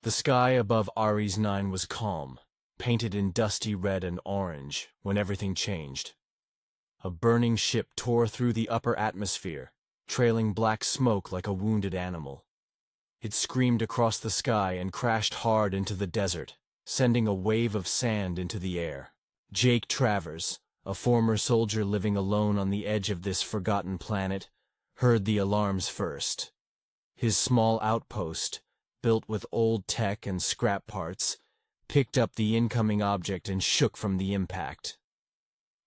The sky above Ares 9 was calm, painted in dusty red and orange, when everything changed. A burning ship tore through the upper atmosphere, trailing black smoke like a wounded animal. It screamed across the sky and crashed hard into the desert, sending a wave of sand into the air. Jake Travers, a former soldier living alone on the edge of this forgotten planet, heard the alarms first. His small outpost, built with old tech and scrap parts, picked up the incoming object and shook from the impact.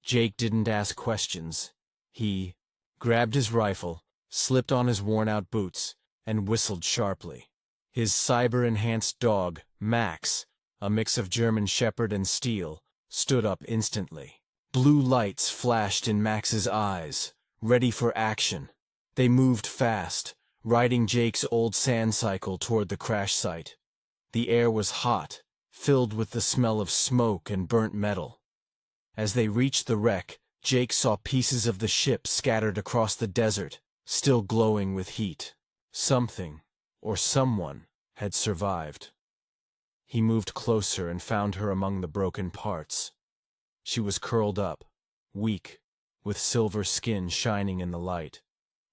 Jake didn't ask questions. He grabbed his rifle, slipped on his worn-out boots, and whistled sharply. His cyber-enhanced dog, Max, a mix of German Shepherd and Steel, stood up instantly. Blue lights flashed in Max's eyes, ready for action. They moved fast, riding Jake's old sand cycle toward the crash site. The air was hot, filled with the smell of smoke and burnt metal. As they reached the wreck, Jake saw pieces of the ship scattered across the desert, still glowing with heat. Something, or someone, had survived. He moved closer and found her among the broken parts. She was curled up, weak, with silver skin shining in the light.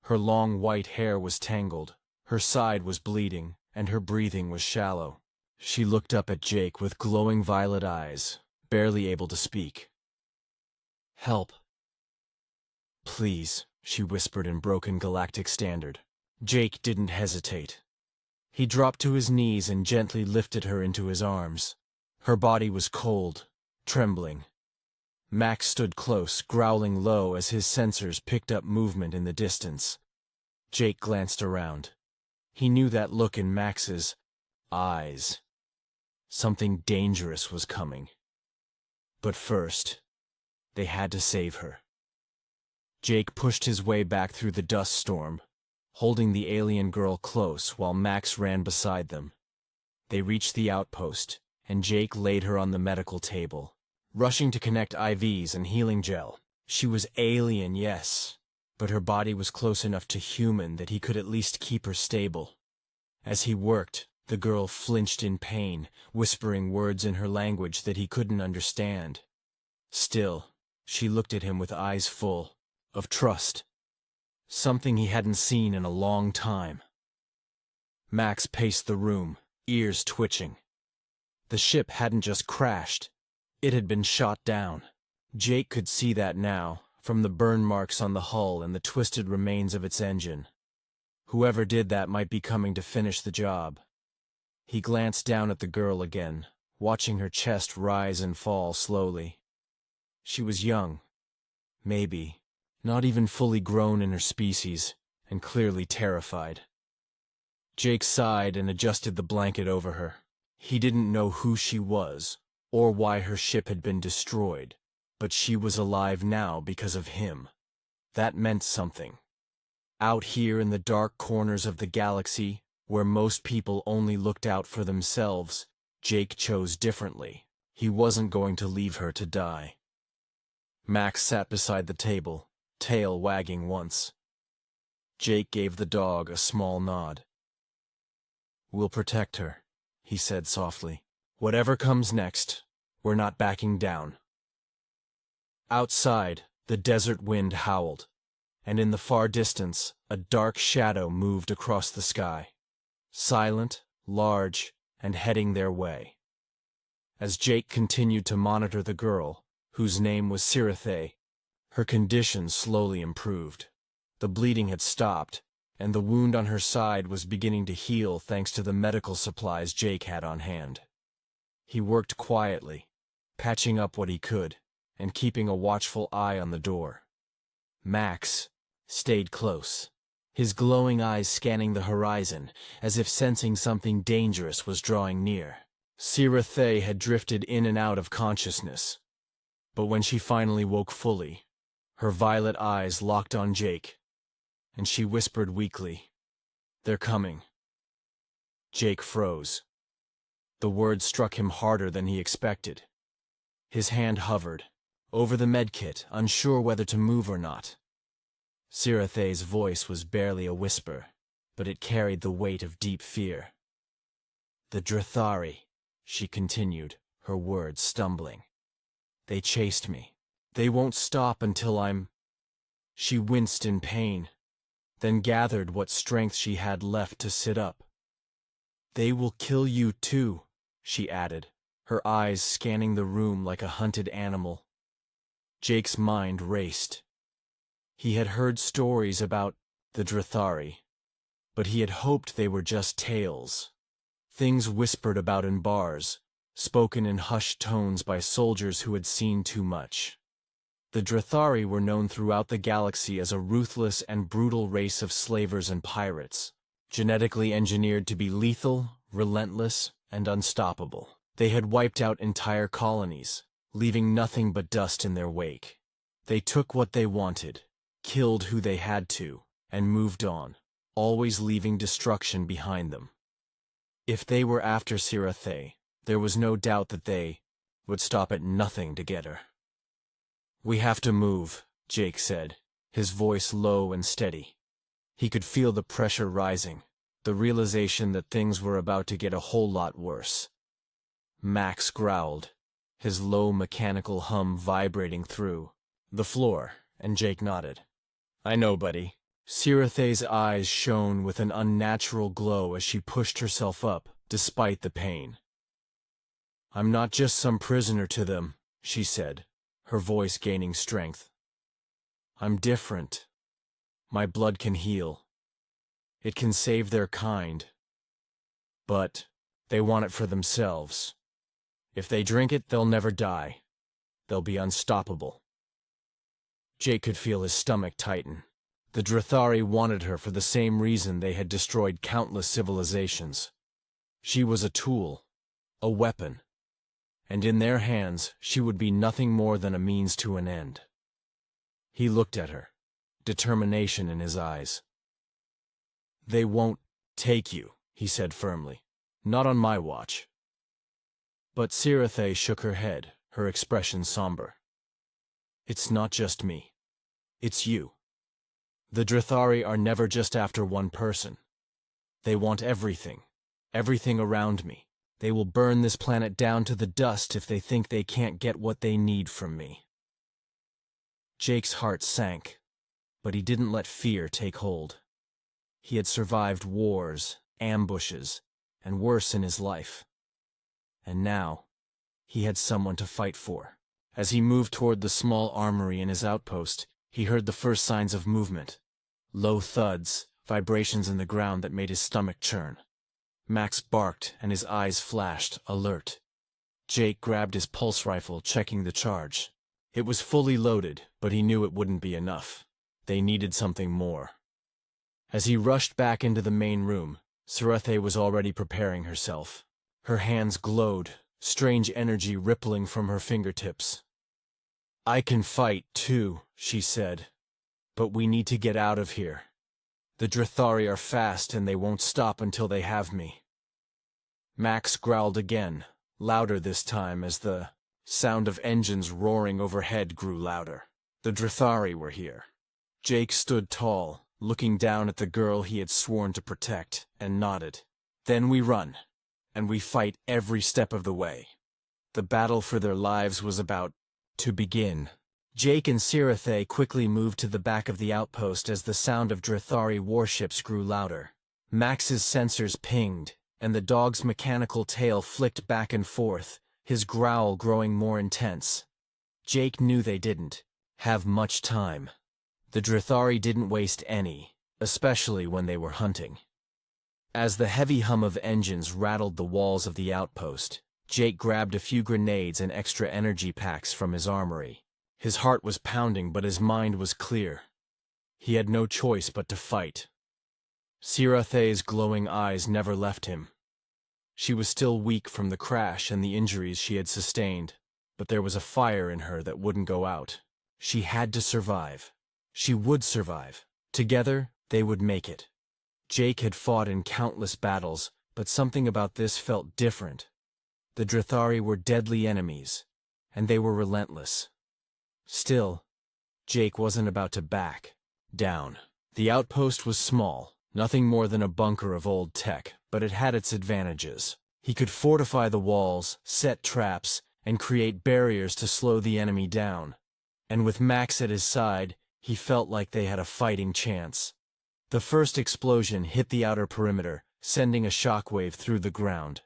Her long white hair was tangled, her side was bleeding, and her breathing was shallow. She looked up at Jake with glowing violet eyes, barely able to speak. "Help. Please," she whispered in broken Galactic Standard. Jake didn't hesitate. He dropped to his knees and gently lifted her into his arms. Her body was cold, trembling. Max stood close, growling low as his sensors picked up movement in the distance. Jake glanced around. He knew that look in Max's eyes. Something dangerous was coming. But first, they had to save her. Jake pushed his way back through the dust storm, holding the alien girl close while Max ran beside them. They reached the outpost, and Jake laid her on the medical table, rushing to connect IVs and healing gel. She was alien, yes, but her body was close enough to human that he could at least keep her stable. As he worked, the girl flinched in pain, whispering words in her language that he couldn't understand. Still, she looked at him with eyes full of trust, something he hadn't seen in a long time. Max paced the room, ears twitching. The ship hadn't just crashed, it had been shot down. Jake could see that now, from the burn marks on the hull and the twisted remains of its engine. Whoever did that might be coming to finish the job. He glanced down at the girl again, watching her chest rise and fall slowly. She was young, maybe, not even fully grown in her species, and clearly terrified. Jake sighed and adjusted the blanket over her. He didn't know who she was, or why her ship had been destroyed, but she was alive now because of him. That meant something. Out here in the dark corners of the galaxy, where most people only looked out for themselves, Jake chose differently. He wasn't going to leave her to die. Max sat beside the table, tail wagging once. Jake gave the dog a small nod. "We'll protect her," he said softly. "Whatever comes next, we're not backing down." Outside, the desert wind howled, and in the far distance, a dark shadow moved across the sky. Silent, large, and heading their way. As Jake continued to monitor the girl, whose name was Sirathe, her condition slowly improved. The bleeding had stopped, and the wound on her side was beginning to heal thanks to the medical supplies Jake had on hand. He worked quietly, patching up what he could, and keeping a watchful eye on the door. Max stayed close, his glowing eyes scanning the horizon, as if sensing something dangerous was drawing near. Sirathe had drifted in and out of consciousness, but when she finally woke fully, her violet eyes locked on Jake, and she whispered weakly, "They're coming." Jake froze. The words struck him harder than he expected. His hand hovered over the medkit, unsure whether to move or not. Sirathe's voice was barely a whisper, but it carried the weight of deep fear. The Drithari, she continued, her words stumbling. They chased me. They won't stop until I'm... She winced in pain, then gathered what strength she had left to sit up. They will kill you too, she added, her eyes scanning the room like a hunted animal. Jake's mind raced. He had heard stories about the Drithari, but he had hoped they were just tales. Things whispered about in bars, spoken in hushed tones by soldiers who had seen too much. The Drithari were known throughout the galaxy as a ruthless and brutal race of slavers and pirates, genetically engineered to be lethal, relentless, and unstoppable. They had wiped out entire colonies, leaving nothing but dust in their wake. They took what they wanted, killed who they had to, and moved on, always leaving destruction behind them. If they were after Sirathe, there was no doubt that they would stop at nothing to get her. We have to move, Jake said, his voice low and steady. He could feel the pressure rising, the realization that things were about to get a whole lot worse. Max growled, his low mechanical hum vibrating through the floor, and Jake nodded. I know, buddy. Sirathe's eyes shone with an unnatural glow as she pushed herself up, despite the pain. I'm not just some prisoner to them, she said, her voice gaining strength. I'm different. My blood can heal. It can save their kind. But they want it for themselves. If they drink it, they'll never die. They'll be unstoppable. Jake could feel his stomach tighten. The Drithari wanted her for the same reason they had destroyed countless civilizations. She was a tool, a weapon, and in their hands she would be nothing more than a means to an end. He looked at her, determination in his eyes. They won't take you, he said firmly. Not on my watch. But Sirathe shook her head, her expression somber. It's not just me. It's you. The Drithari are never just after one person. They want everything, everything around me. They will burn this planet down to the dust if they think they can't get what they need from me. Jake's heart sank, but he didn't let fear take hold. He had survived wars, ambushes, and worse in his life. And now, he had someone to fight for. As he moved toward the small armory in his outpost, he heard the first signs of movement. Low thuds, vibrations in the ground that made his stomach churn. Max barked and his eyes flashed, alert. Jake grabbed his pulse rifle, checking the charge. It was fully loaded, but he knew it wouldn't be enough. They needed something more. As he rushed back into the main room, Sirathe was already preparing herself. Her hands glowed, strange energy rippling from her fingertips. I can fight, too, she said. But we need to get out of here. The Drithari are fast and they won't stop until they have me. Max growled again, louder this time as the sound of engines roaring overhead grew louder. The Drithari were here. Jake stood tall, looking down at the girl he had sworn to protect, and nodded. Then we run, and we fight every step of the way. The battle for their lives was about to begin. Jake and Sirathe quickly moved to the back of the outpost as the sound of Drithari warships grew louder. Max's sensors pinged, and the dog's mechanical tail flicked back and forth, his growl growing more intense. Jake knew they didn't have much time. The Drithari didn't waste any, especially when they were hunting. As the heavy hum of engines rattled the walls of the outpost, Jake grabbed a few grenades and extra energy packs from his armory. His heart was pounding, but his mind was clear. He had no choice but to fight. Sirathe's glowing eyes never left him. She was still weak from the crash and the injuries she had sustained, but there was a fire in her that wouldn't go out. She had to survive. She would survive. Together, they would make it. Jake had fought in countless battles, but something about this felt different. The Drithari were deadly enemies, and they were relentless. Still, Jake wasn't about to back down. The outpost was small, nothing more than a bunker of old tech, but it had its advantages. He could fortify the walls, set traps, and create barriers to slow the enemy down. And with Max at his side, he felt like they had a fighting chance. The first explosion hit the outer perimeter, sending a shockwave through the ground.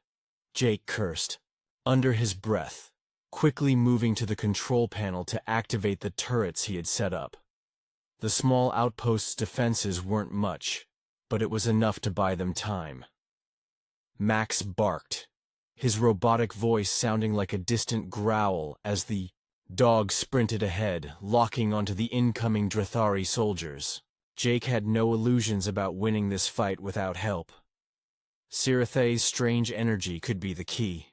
Jake cursed, under his breath, quickly moving to the control panel to activate the turrets he had set up. The small outpost's defenses weren't much, but it was enough to buy them time. Max barked, his robotic voice sounding like a distant growl as the dog sprinted ahead, locking onto the incoming Drathari soldiers. Jake had no illusions about winning this fight without help. Sirathe's strange energy could be the key.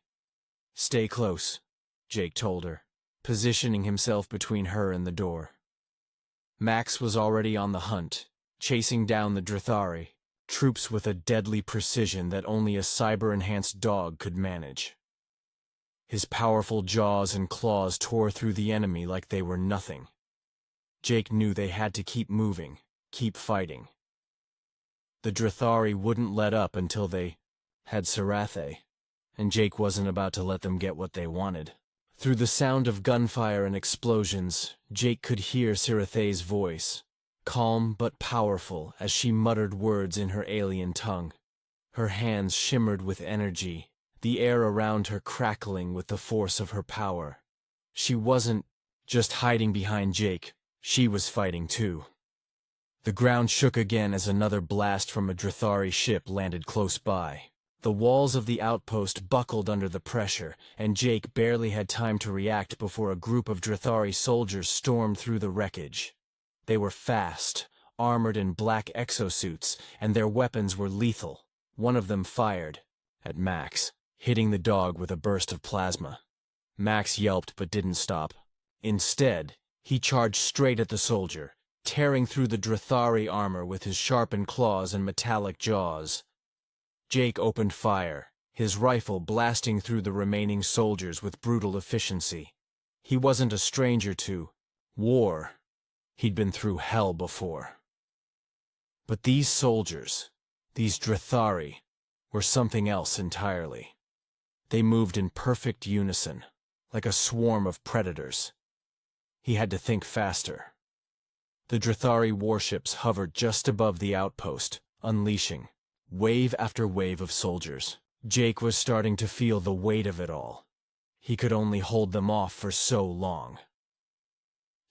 "Stay close," Jake told her, positioning himself between her and the door. Max was already on the hunt, chasing down the Drathari, troops with a deadly precision that only a cyber-enhanced dog could manage. His powerful jaws and claws tore through the enemy like they were nothing. Jake knew they had to keep moving, keep fighting. The Drathari wouldn't let up until they had Sirathe, and Jake wasn't about to let them get what they wanted. Through the sound of gunfire and explosions, Jake could hear Sirathe's voice, calm but powerful as she muttered words in her alien tongue. Her hands shimmered with energy, the air around her crackling with the force of her power. She wasn't just hiding behind Jake, she was fighting too. The ground shook again as another blast from a Drathari ship landed close by. The walls of the outpost buckled under the pressure, and Jake barely had time to react before a group of Drathari soldiers stormed through the wreckage. They were fast, armored in black exosuits, and their weapons were lethal. One of them fired at Max, hitting the dog with a burst of plasma. Max yelped but didn't stop. Instead, he charged straight at the soldier, tearing through the Drathari armor with his sharpened claws and metallic jaws. Jake opened fire, his rifle blasting through the remaining soldiers with brutal efficiency. He wasn't a stranger to war. He'd been through hell before. But these soldiers, these Drathari, were something else entirely. They moved in perfect unison, like a swarm of predators. He had to think faster. The Drathari warships hovered just above the outpost, unleashing wave after wave of soldiers. Jake was starting to feel the weight of it all. He could only hold them off for so long.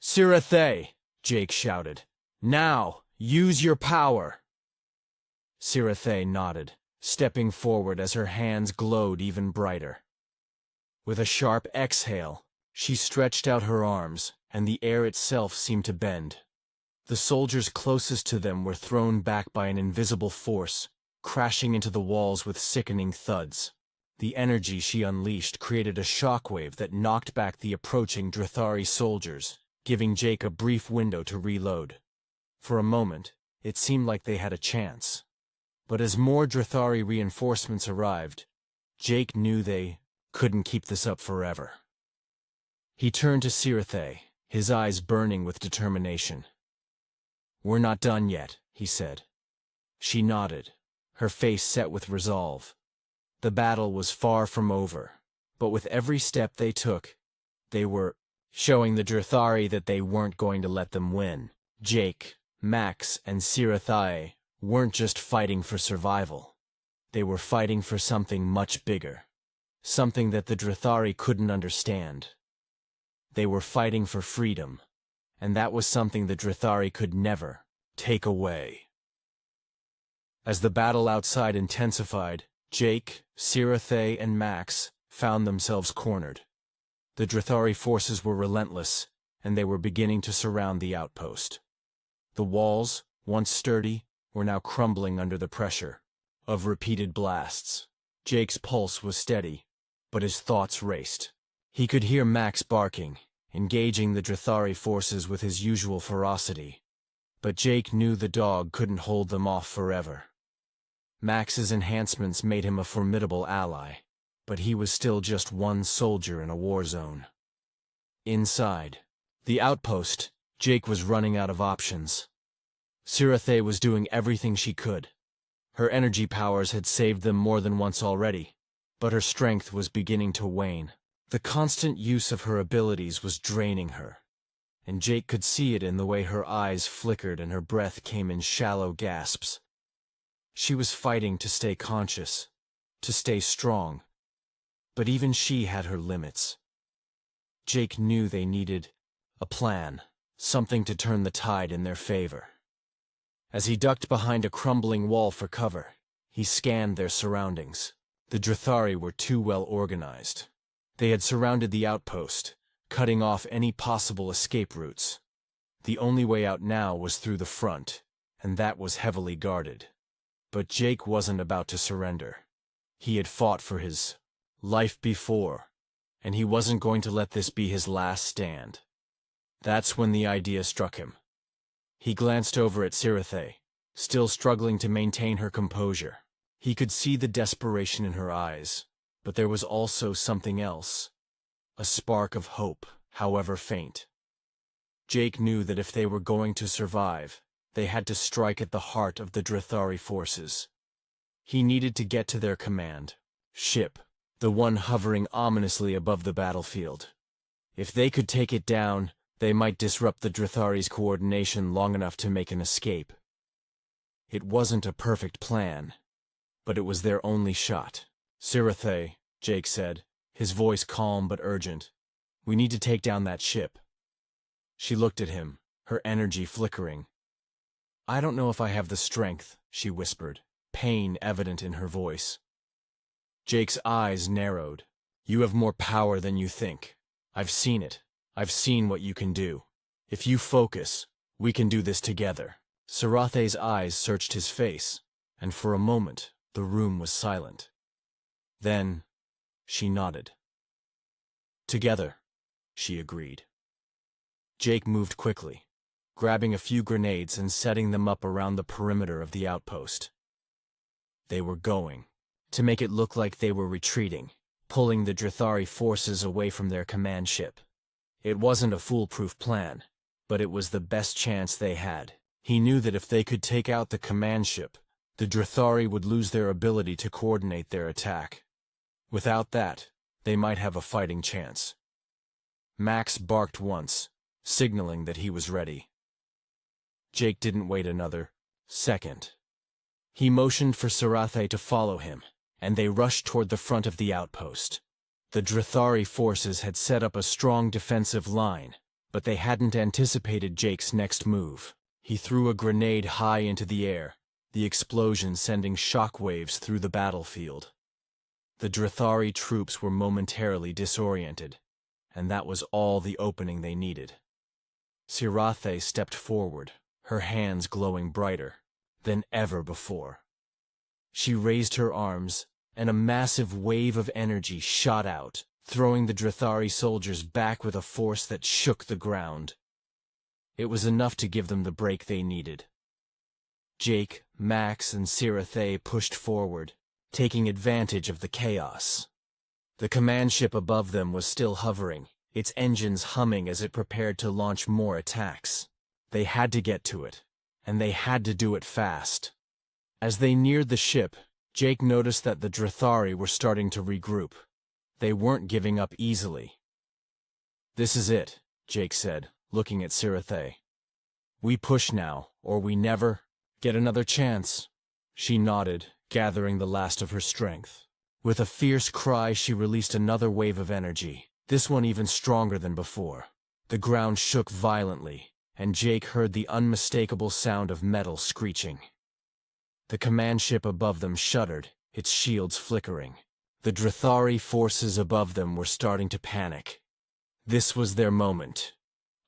"Sirathe!" Jake shouted. "Now, use your power!" Sirathe nodded, stepping forward as her hands glowed even brighter. With a sharp exhale, she stretched out her arms, and the air itself seemed to bend. The soldiers closest to them were thrown back by an invisible force, crashing into the walls with sickening thuds. The energy she unleashed created a shockwave that knocked back the approaching Drathari soldiers, giving Jake a brief window to reload. For a moment, it seemed like they had a chance. But as more Drathari reinforcements arrived, Jake knew they couldn't keep this up forever. He turned to Sirathe, his eyes burning with determination. "We're not done yet," he said. She nodded, her face set with resolve. The battle was far from over, but with every step they took, they were showing the Drathari that they weren't going to let them win. Jake, Max, and Sirathe weren't just fighting for survival. They were fighting for something much bigger, something that the Drathari couldn't understand. They were fighting for freedom, and that was something the Drathari could never take away. As the battle outside intensified, Jake, Sirathe, and Max found themselves cornered. The Drathari forces were relentless, and they were beginning to surround the outpost. The walls, once sturdy, were now crumbling under the pressure of repeated blasts. Jake's pulse was steady, but his thoughts raced. He could hear Max barking, engaging the Drathari forces with his usual ferocity. But Jake knew the dog couldn't hold them off forever. Max's enhancements made him a formidable ally, but he was still just one soldier in a war zone. Inside the outpost, Jake was running out of options. Sirathe was doing everything she could. Her energy powers had saved them more than once already, but her strength was beginning to wane. The constant use of her abilities was draining her, and Jake could see it in the way her eyes flickered and her breath came in shallow gasps. She was fighting to stay conscious, to stay strong, but even she had her limits. Jake knew they needed a plan, something to turn the tide in their favor. As he ducked behind a crumbling wall for cover, he scanned their surroundings. The Drithari were too well organized. They had surrounded the outpost, cutting off any possible escape routes. The only way out now was through the front, and that was heavily guarded. But Jake wasn't about to surrender. He had fought for his life before, and he wasn't going to let this be his last stand. That's when the idea struck him. He glanced over at Sirathe, still struggling to maintain her composure. He could see the desperation in her eyes, but there was also something else. A spark of hope, however faint. Jake knew that if they were going to survive, they had to strike at the heart of the Drithari forces. He needed to get to their command ship, the one hovering ominously above the battlefield. If they could take it down, they might disrupt the Drithari's coordination long enough to make an escape. It wasn't a perfect plan, but it was their only shot. Sirathe, Jake said, his voice calm but urgent. We need to take down that ship. She looked at him, her energy flickering. I don't know if I have the strength, she whispered, pain evident in her voice. Jake's eyes narrowed. You have more power than you think. I've seen it. I've seen what you can do. If you focus, we can do this together. Sarathe's eyes searched his face, and for a moment, the room was silent. Then, she nodded. Together, she agreed. Jake moved quickly, grabbing a few grenades and setting them up around the perimeter of the outpost. They were going to make it look like they were retreating, pulling the Drithari forces away from their command ship. It wasn't a foolproof plan, but it was the best chance they had. He knew that if they could take out the command ship, the Drithari would lose their ability to coordinate their attack. Without that, they might have a fighting chance. Max barked once, signaling that he was ready. Jake didn't wait another second. He motioned for Sirathe to follow him, and they rushed toward the front of the outpost. The Drithari forces had set up a strong defensive line, but they hadn't anticipated Jake's next move. He threw a grenade high into the air, the explosion sending shockwaves through the battlefield. The Drithari troops were momentarily disoriented, and that was all the opening they needed. Sirathe stepped forward, her hands glowing brighter than ever before. She raised her arms, and a massive wave of energy shot out, throwing the Drithari soldiers back with a force that shook the ground. It was enough to give them the break they needed. Jake, Max, and Sirathe pushed forward, taking advantage of the chaos. The command ship above them was still hovering, its engines humming as it prepared to launch more attacks. They had to get to it, and they had to do it fast. As they neared the ship, Jake noticed that the Drithari were starting to regroup. They weren't giving up easily. This is it, Jake said, looking at Sirathe. We push now, or we never get another chance. She nodded, gathering the last of her strength. With a fierce cry, she released another wave of energy, this one even stronger than before. The ground shook violently, and Jake heard the unmistakable sound of metal screeching. The command ship above them shuddered, its shields flickering. The Drithari forces above them were starting to panic. This was their moment.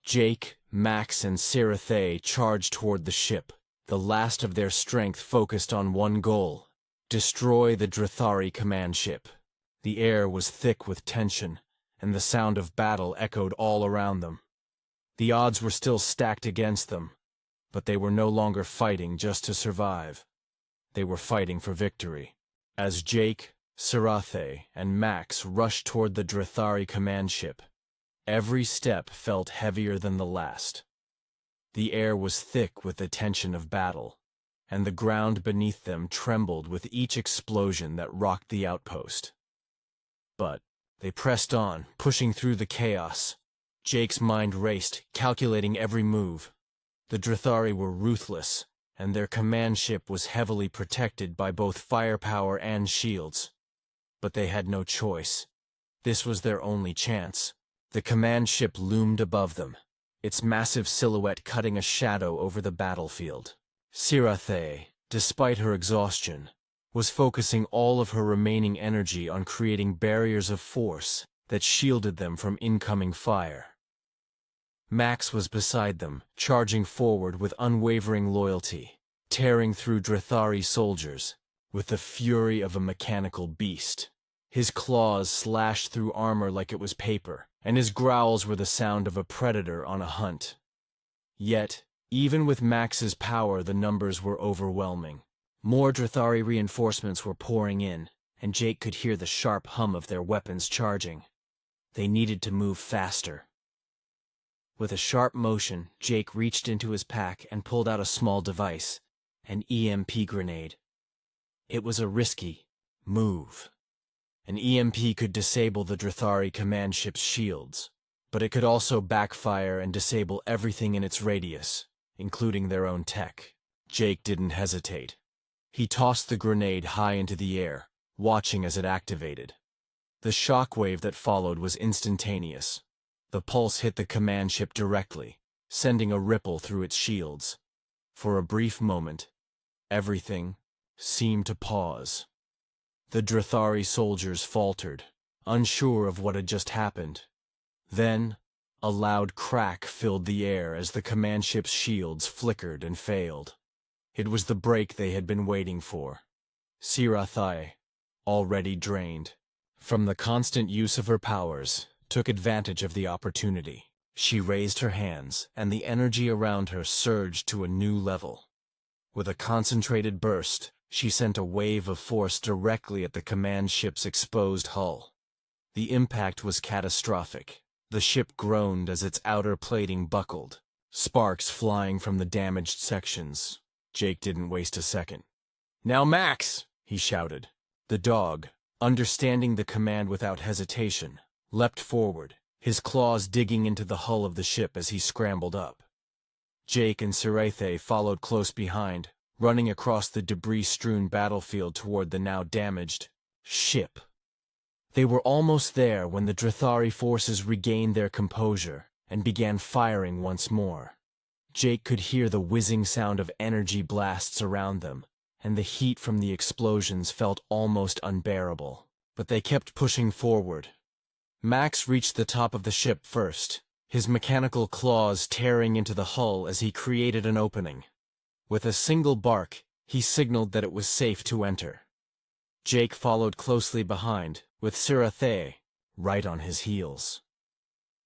Jake, Max, and Sirathe charged toward the ship, the last of their strength focused on one goal: destroy the Drithari command ship. The air was thick with tension, and the sound of battle echoed all around them. The odds were still stacked against them, but they were no longer fighting just to survive. They were fighting for victory. As Jake, Sirathe, and Max rushed toward the Drithari command ship, every step felt heavier than the last. The air was thick with the tension of battle, and the ground beneath them trembled with each explosion that rocked the outpost. But they pressed on, pushing through the chaos. Jake's mind raced, calculating every move. The Drithari were ruthless, and their command ship was heavily protected by both firepower and shields. But they had no choice. This was their only chance. The command ship loomed above them, its massive silhouette cutting a shadow over the battlefield. Sirathe, despite her exhaustion, was focusing all of her remaining energy on creating barriers of force that shielded them from incoming fire. Max was beside them, charging forward with unwavering loyalty, tearing through Drithari soldiers with the fury of a mechanical beast. His claws slashed through armor like it was paper, and his growls were the sound of a predator on a hunt. Yet, even with Max's power, the numbers were overwhelming. More Drithari reinforcements were pouring in, and Jake could hear the sharp hum of their weapons charging. They needed to move faster. With a sharp motion, Jake reached into his pack and pulled out a small device, an EMP grenade. It was a risky move. An EMP could disable the Drithari command ship's shields, but it could also backfire and disable everything in its radius, including their own tech. Jake didn't hesitate. He tossed the grenade high into the air, watching as it activated. The shockwave that followed was instantaneous. The pulse hit the command ship directly, sending a ripple through its shields. For a brief moment, everything seemed to pause. The Drithari soldiers faltered, unsure of what had just happened. Then, a loud crack filled the air as the command ship's shields flickered and failed. It was the break they had been waiting for. Sirathe, already drained from the constant use of her powers, took advantage of the opportunity. She raised her hands, and the energy around her surged to a new level. With a concentrated burst, she sent a wave of force directly at the command ship's exposed hull. The impact was catastrophic. The ship groaned as its outer plating buckled, sparks flying from the damaged sections. Jake didn't waste a second. "Now, Max!" he shouted. The dog, understanding the command without hesitation, leapt forward, his claws digging into the hull of the ship as he scrambled up. Jake and Sirathe followed close behind, running across the debris-strewn battlefield toward the now damaged ship. They were almost there when the Drithari forces regained their composure and began firing once more. Jake could hear the whizzing sound of energy blasts around them, and the heat from the explosions felt almost unbearable. But they kept pushing forward. Max reached the top of the ship first, his mechanical claws tearing into the hull as he created an opening. With a single bark, he signaled that it was safe to enter. Jake followed closely behind, with Sirathe right on his heels.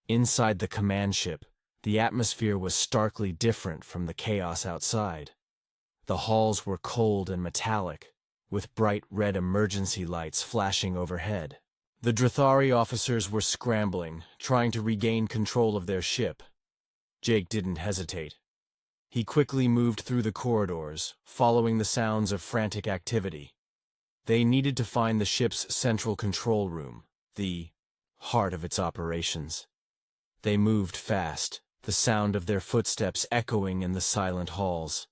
Inside the command ship, the atmosphere was starkly different from the chaos outside. The halls were cold and metallic, with bright red emergency lights flashing overhead. The Drithari officers were scrambling, trying to regain control of their ship. Jake didn't hesitate. He quickly moved through the corridors, following the sounds of frantic activity. They needed to find the ship's central control room, the heart of its operations. They moved fast, the sound of their footsteps echoing in the silent halls.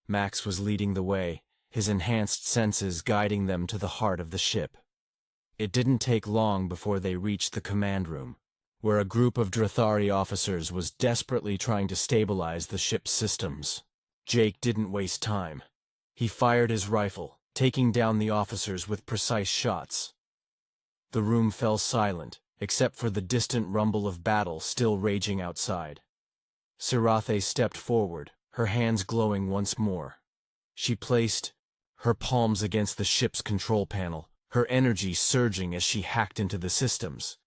Max was leading the way, his enhanced senses guiding them to the heart of the ship. It didn't take long before they reached the command room, where a group of Drithari officers was desperately trying to stabilize the ship's systems. Jake didn't waste time. He fired his rifle, taking down the officers with precise shots. The room fell silent, except for the distant rumble of battle still raging outside. Sirathe stepped forward, her hands glowing once more. She placed her palms against the ship's control panel, her energy surging as she hacked into the systems.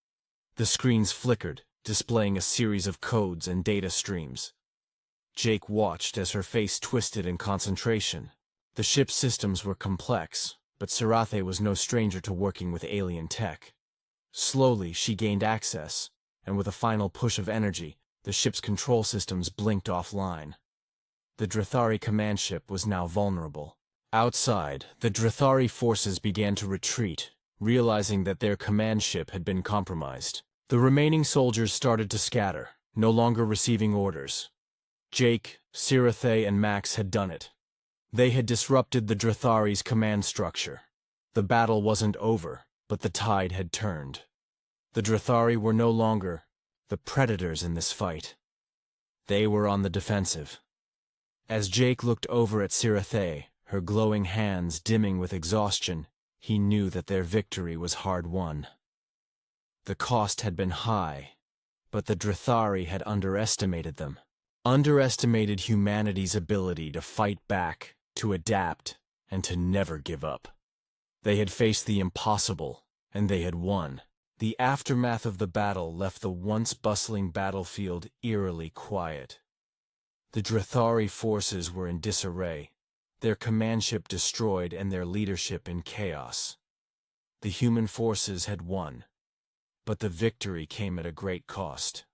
The screens flickered, displaying a series of codes and data streams. Jake watched as her face twisted in concentration. The ship's systems were complex, but Sirathe was no stranger to working with alien tech. Slowly, she gained access, and with a final push of energy, the ship's control systems blinked offline. The Drithari command ship was now vulnerable. Outside, the Drithari forces began to retreat, realizing that their command ship had been compromised. The remaining soldiers started to scatter, no longer receiving orders. Jake, Sirathe, and Max had done it. They had disrupted the Drathari's command structure. The battle wasn't over, but the tide had turned. The Drathari were no longer the predators in this fight. They were on the defensive. As Jake looked over at Sirathe, her glowing hands dimming with exhaustion, he knew that their victory was hard won. The cost had been high, but the Drathari had underestimated them. Underestimated humanity's ability to fight back, to adapt, and to never give up. They had faced the impossible, and they had won. The aftermath of the battle left the once bustling battlefield eerily quiet. The Drathari forces were in disarray, their command ship destroyed and their leadership in chaos. The human forces had won, but the victory came at a great cost.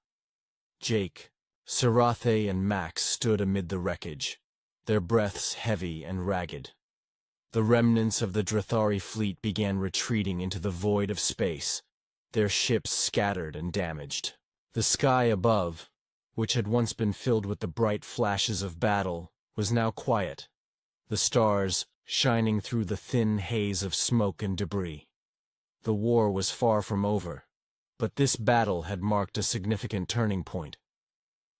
Jake, Sirathe, and Max stood amid the wreckage, their breaths heavy and ragged. The remnants of the Drathari fleet began retreating into the void of space, their ships scattered and damaged. The sky above, which had once been filled with the bright flashes of battle, was now quiet, the stars shining through the thin haze of smoke and debris. The war was far from over, but this battle had marked a significant turning point.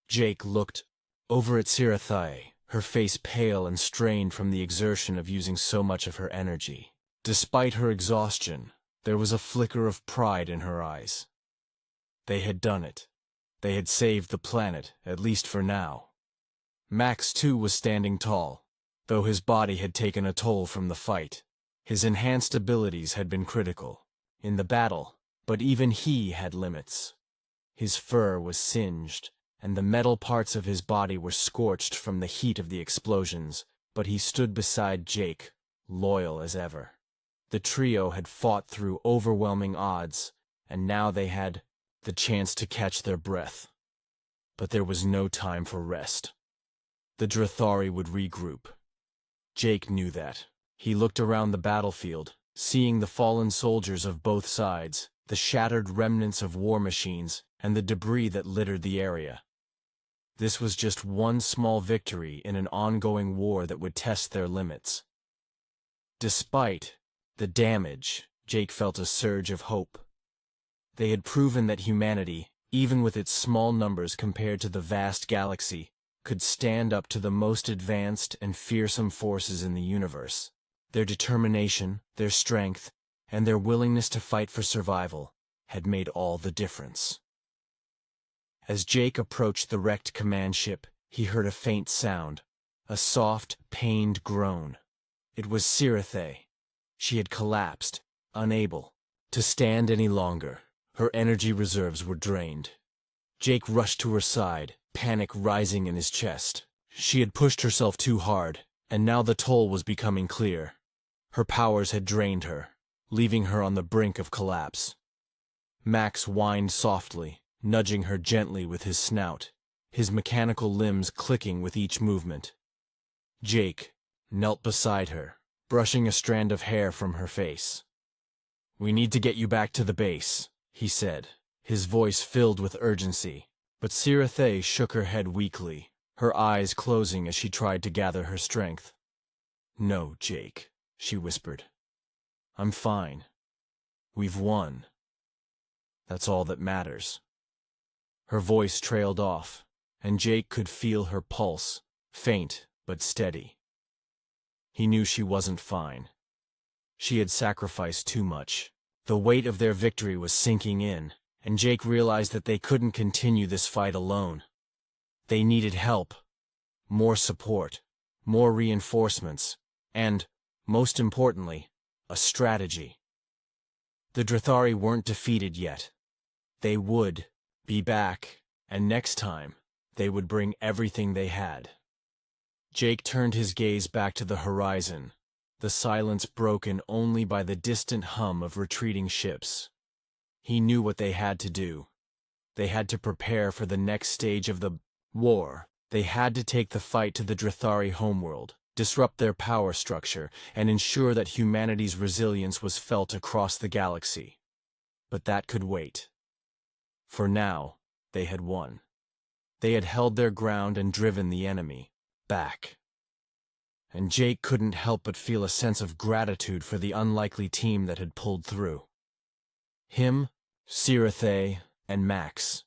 Jake looked over at Sirathe, her face pale and strained from the exertion of using so much of her energy. Despite her exhaustion, there was a flicker of pride in her eyes. They had done it. They had saved the planet, at least for now. Max, too, was standing tall, though his body had taken a toll from the fight. His enhanced abilities had been critical in the battle, but even he had limits. His fur was singed, and the metal parts of his body were scorched from the heat of the explosions, but he stood beside Jake, loyal as ever. The trio had fought through overwhelming odds, and now they had the chance to catch their breath. But there was no time for rest. The Drathari would regroup. Jake knew that. He looked around the battlefield, seeing the fallen soldiers of both sides, the shattered remnants of war machines, and the debris that littered the area. This was just one small victory in an ongoing war that would test their limits. Despite the damage, Jake felt a surge of hope. They had proven that humanity, even with its small numbers compared to the vast galaxy, could stand up to the most advanced and fearsome forces in the universe. Their determination, their strength, and their willingness to fight for survival had made all the difference. As Jake approached the wrecked command ship, he heard a faint sound, a soft, pained groan. It was Sirathe. She had collapsed, unable to stand any longer. Her energy reserves were drained. Jake rushed to her side, panic rising in his chest. She had pushed herself too hard, and now the toll was becoming clear. Her powers had drained her, leaving her on the brink of collapse. Max whined softly, nudging her gently with his snout, his mechanical limbs clicking with each movement. Jake knelt beside her, brushing a strand of hair from her face. "We need to get you back to the base," he said, his voice filled with urgency. But Sirathe shook her head weakly, her eyes closing as she tried to gather her strength. "No, Jake," she whispered. "I'm fine. We've won. That's all that matters." Her voice trailed off, and Jake could feel her pulse, faint but steady. He knew she wasn't fine. She had sacrificed too much. The weight of their victory was sinking in, and Jake realized that they couldn't continue this fight alone. They needed help, more support, more reinforcements, and, most importantly, a strategy. The Drathari weren't defeated yet. They would be back, and next time, they would bring everything they had. Jake turned his gaze back to the horizon, the silence broken only by the distant hum of retreating ships. He knew what they had to do. They had to prepare for the next stage of the war. They had to take the fight to the Drathari homeworld, disrupt their power structure, and ensure that humanity's resilience was felt across the galaxy. But that could wait. For now, they had won. They had held their ground and driven the enemy back. And Jake couldn't help but feel a sense of gratitude for the unlikely team that had pulled through. Him, Sci-Fi, and Max.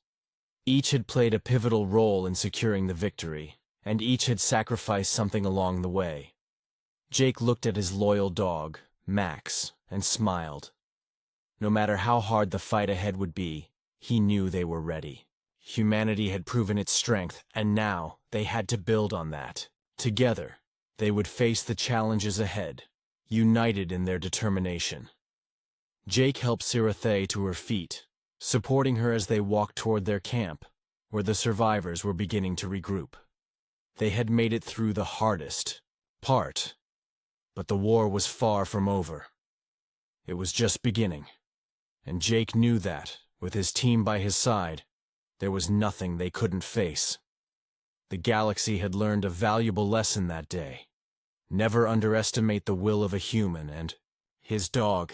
Each had played a pivotal role in securing the victory, and each had sacrificed something along the way. Jake looked at his loyal dog, Max, and smiled. No matter how hard the fight ahead would be, he knew they were ready. Humanity had proven its strength, and now they had to build on that. Together, they would face the challenges ahead, united in their determination. Jake helped Sci-Fi to her feet, supporting her as they walked toward their camp, where the survivors were beginning to regroup. They had made it through the hardest part, but the war was far from over. It was just beginning, and Jake knew that, with his team by his side, there was nothing they couldn't face. The galaxy had learned a valuable lesson that day. Never underestimate the will of a human, and his dog,